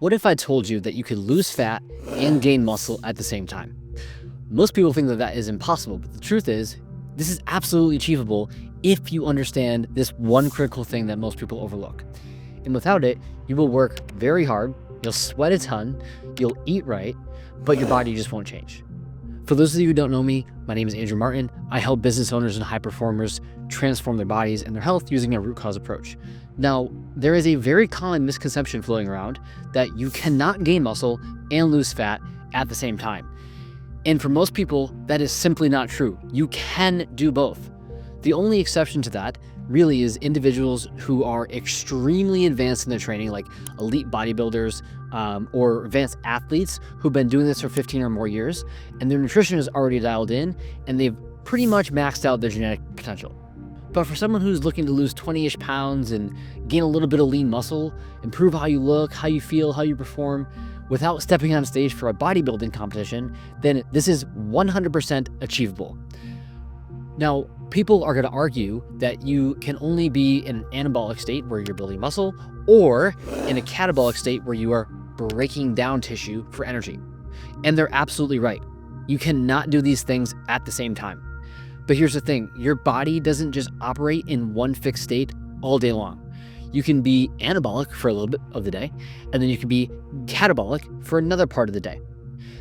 What if I told you that you could lose fat and gain muscle at the same time? Most people think that that is impossible, but the truth is, this is absolutely achievable if you understand this one critical thing that most people overlook. And without it, you will work very hard, you'll sweat a ton, you'll eat right, but your body just won't change. For those of you who don't know me, my name is Andrew Martin. I help business owners and high performers transform their bodies and their health using a root cause approach. Now, there is a very common misconception floating around that you cannot gain muscle and lose fat at the same time. And for most people, that is simply not true. You can do both. The only exception to that really is individuals who are extremely advanced in their training, like elite bodybuilders or advanced athletes who've been doing this for 15 or more years, and their nutrition is already dialed in, and they've pretty much maxed out their genetic potential. But for someone who's looking to lose 20-ish pounds and gain a little bit of lean muscle, improve how you look, how you feel, how you perform, without stepping on stage for a bodybuilding competition, then this is 100% achievable. Now, people are going to argue that you can only be in an anabolic state where you're building muscle, or in a catabolic state where you are breaking down tissue for energy. And they're absolutely right. You cannot do these things at the same time. But here's the thing, your body doesn't just operate in one fixed state all day long. You can be anabolic for a little bit of the day, and then you can be catabolic for another part of the day.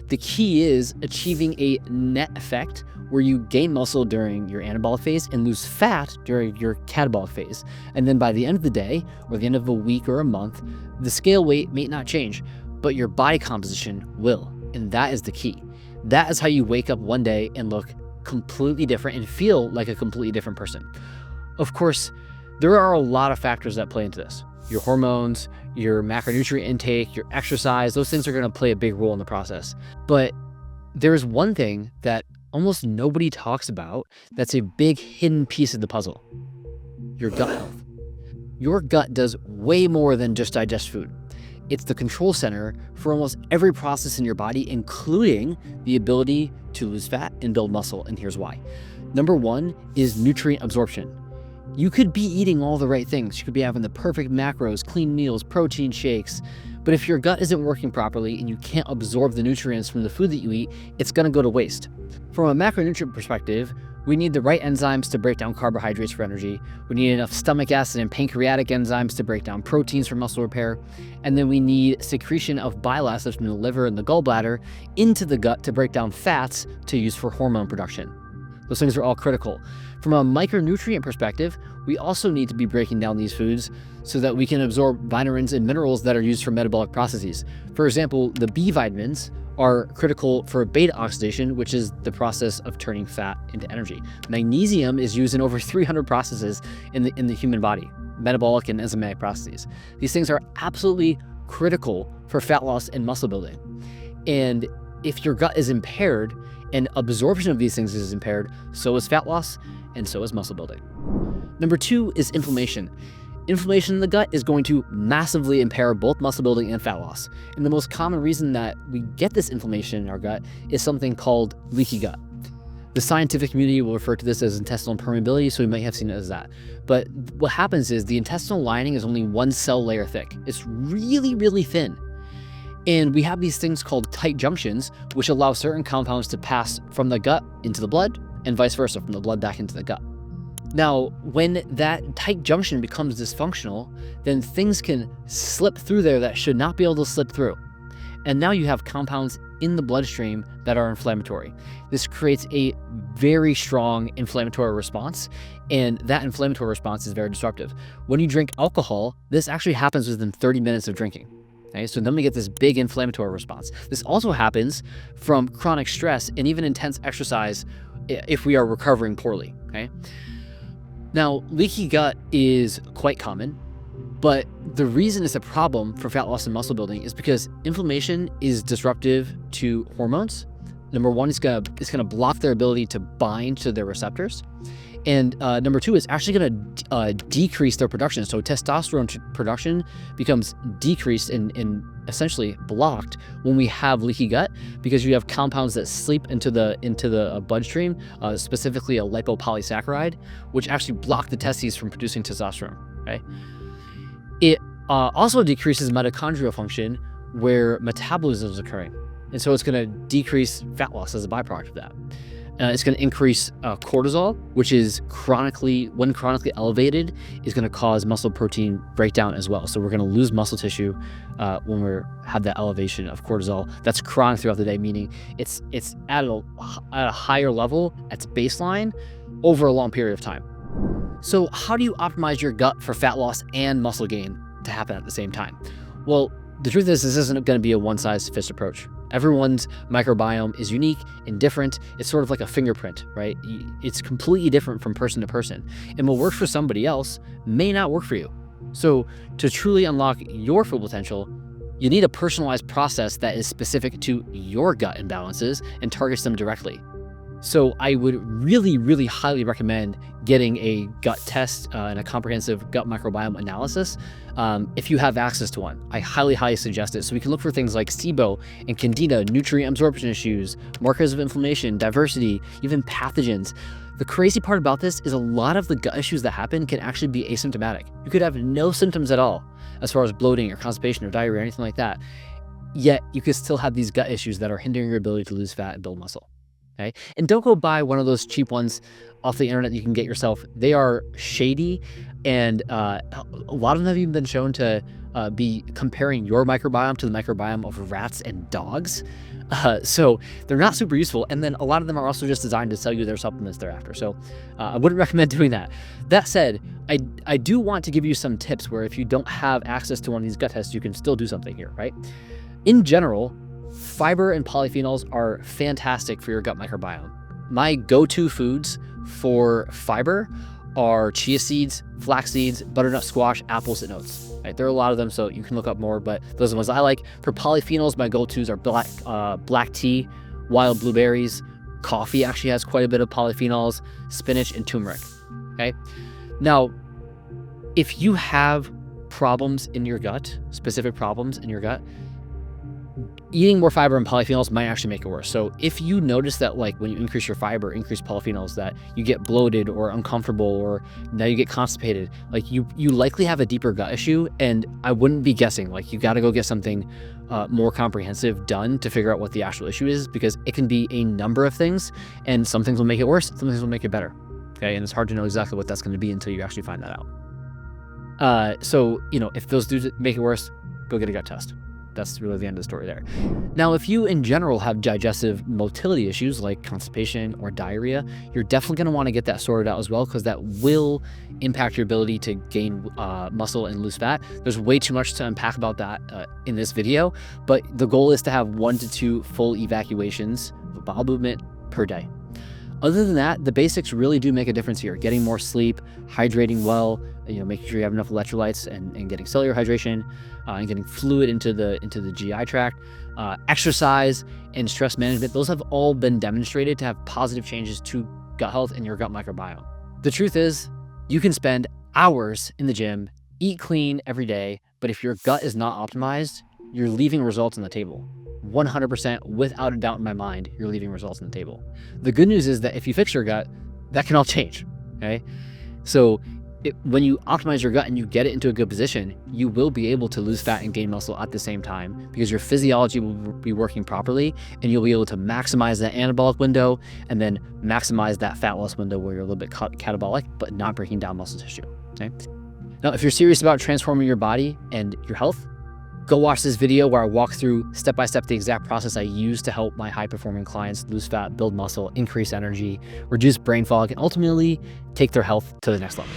The key is achieving a net effect where you gain muscle during your anabolic phase and lose fat during your catabolic phase. And then by the end of the day, or the end of a week or a month, the scale weight may not change, but your body composition will. And that is the key. That is how you wake up one day and look completely different and feel like a completely different person. Of course, there are a lot of factors that play into this. Your hormones, your macronutrient intake, your exercise, those things are going to play a big role in the process. But there is one thing that almost nobody talks about that's a big hidden piece of the puzzle: your gut health. Your gut does way more than just digest food. It's the control center for almost every process in your body, including the ability to lose fat and build muscle, and here's why. Number one is nutrient absorption. You could be eating all the right things. You could be having the perfect macros, clean meals, protein shakes, but if your gut isn't working properly and you can't absorb the nutrients from the food that you eat, it's gonna go to waste. From a macronutrient perspective, we need the right enzymes to break down carbohydrates for energy. We need enough stomach acid and pancreatic enzymes to break down proteins for muscle repair. And then we need secretion of bile acids from the liver and the gallbladder into the gut to break down fats to use for hormone production. Those things are all critical. From a micronutrient perspective, we also need to be breaking down these foods so that we can absorb vitamins and minerals that are used for metabolic processes. For example, the B vitamins are critical for beta oxidation, which is the process of turning fat into energy. Magnesium is used in over 300 processes in the human body, metabolic and enzymatic processes. These things are absolutely critical for fat loss and muscle building. And if your gut is impaired and absorption of these things is impaired, so is fat loss and so is muscle building. Number two is inflammation. Inflammation in the gut is going to massively impair both muscle building and fat loss. And the most common reason that we get this inflammation in our gut is something called leaky gut. The scientific community will refer to this as intestinal permeability, so we might have seen it as that. But what happens is the intestinal lining is only one cell layer thick. It's really, really thin. And we have these things called tight junctions, which allow certain compounds to pass from the gut into the blood and vice versa, from the blood back into the gut. Now, when that tight junction becomes dysfunctional, then things can slip through there that should not be able to slip through. And now you have compounds in the bloodstream that are inflammatory. This creates a very strong inflammatory response, and that inflammatory response is very disruptive. When you drink alcohol, this actually happens within 30 minutes of drinking. Okay, so then we get this big inflammatory response. This also happens from chronic stress and even intense exercise if we are recovering poorly. Okay. Now, leaky gut is quite common, but the reason it's a problem for fat loss and muscle building is because inflammation is disruptive to hormones. Number one, it's gonna block their ability to bind to their receptors. And number two, it's actually gonna decrease their production. So testosterone production becomes decreased and essentially blocked when we have leaky gut, because you have compounds that seep into the bloodstream, specifically a lipopolysaccharide, which actually block the testes from producing testosterone. Okay. It also decreases mitochondrial function, where metabolism is occurring. And so it's going to decrease fat loss as a byproduct of that. It's going to increase cortisol, which is when chronically elevated, is going to cause muscle protein breakdown as well. So we're going to lose muscle tissue when we have that elevation of cortisol. That's chronic throughout the day, meaning it's at a higher level, at baseline, over a long period of time. So how do you optimize your gut for fat loss and muscle gain to happen at the same time? Well, the truth is, this isn't going to be a one-size-fits approach. Everyone's microbiome is unique and different. It's sort of like a fingerprint, right? It's completely different from person to person. And what works for somebody else may not work for you. So to truly unlock your full potential, you need a personalized process that is specific to your gut imbalances and targets them directly. So I would really, really highly recommend getting a gut test and a comprehensive gut microbiome analysis if you have access to one. I highly, highly suggest it. So we can look for things like SIBO and Candida, nutrient absorption issues, markers of inflammation, diversity, even pathogens. The crazy part about this is a lot of the gut issues that happen can actually be asymptomatic. You could have no symptoms at all as far as bloating or constipation or diarrhea or anything like that. Yet you could still have these gut issues that are hindering your ability to lose fat and build muscle. Okay? And don't go buy one of those cheap ones off the internet that you can get yourself. They are shady, and a lot of them have even been shown to be comparing your microbiome to the microbiome of rats and dogs. So they're not super useful. And then a lot of them are also just designed to sell you their supplements thereafter. So I wouldn't recommend doing that. That said, I do want to give you some tips where if you don't have access to one of these gut tests, you can still do something here, right? In general, fiber and polyphenols are fantastic for your gut microbiome. My go-to foods for fiber are chia seeds, flax seeds, butternut squash, apples, and oats. Right? There are a lot of them, so you can look up more, but those are the ones I like. For polyphenols, my go-tos are black tea, wild blueberries, coffee actually has quite a bit of polyphenols, spinach, and turmeric. Okay. Now, if you have problems in your gut, specific problems in your gut, eating more fiber and polyphenols might actually make it worse. So if you notice that, like, when you increase your fiber, increase polyphenols, that you get bloated or uncomfortable, or now you get constipated, like you likely have a deeper gut issue. And I wouldn't be guessing. Like, you got to go get something more comprehensive done to figure out what the actual issue is, because it can be a number of things, and some things will make it worse, some things will make it better. Okay, and it's hard to know exactly what that's going to be until you actually find that out. So if those do make it worse, go get a gut test. That's really the end of the story there. Now, if you in general have digestive motility issues like constipation or diarrhea, you're definitely going to want to get that sorted out as well, because that will impact your ability to gain muscle and lose fat. There's way too much to unpack about that in this video, but the goal is to have 1 to 2 full evacuations of bowel movement per day. Other than that, the basics really do make a difference here. Getting more sleep, hydrating well, making sure you have enough electrolytes and getting cellular hydration, and getting fluid into the GI tract, exercise and stress management. Those have all been demonstrated to have positive changes to gut health and your gut microbiome. The truth is, you can spend hours in the gym, eat clean every day, but if your gut is not optimized, you're leaving results on the table. 100%, without a doubt in my mind, you're leaving results on the table. The good news is that if you fix your gut, that can all change, okay? So when you optimize your gut and you get it into a good position, you will be able to lose fat and gain muscle at the same time, because your physiology will be working properly, and you'll be able to maximize that anabolic window and then maximize that fat loss window where you're a little bit catabolic, but not breaking down muscle tissue, okay? Now, if you're serious about transforming your body and your health, go watch this video where I walk through step-by-step the exact process I use to help my high-performing clients lose fat, build muscle, increase energy, reduce brain fog, and ultimately take their health to the next level.